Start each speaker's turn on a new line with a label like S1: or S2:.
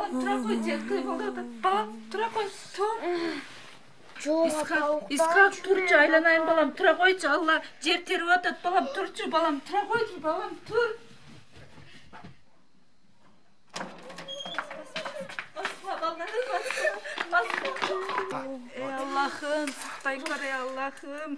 S1: балам, тұра қой, балам, тұра қой, тұр. Исхақ, тұршы, айланайын, балам, тұра қойшы, Алла, жер теріп атады, балам, тұршы, балам, тұра қойшы, балам, тұр. Ey Allah'ım, sıktay kör ey Allah'ım.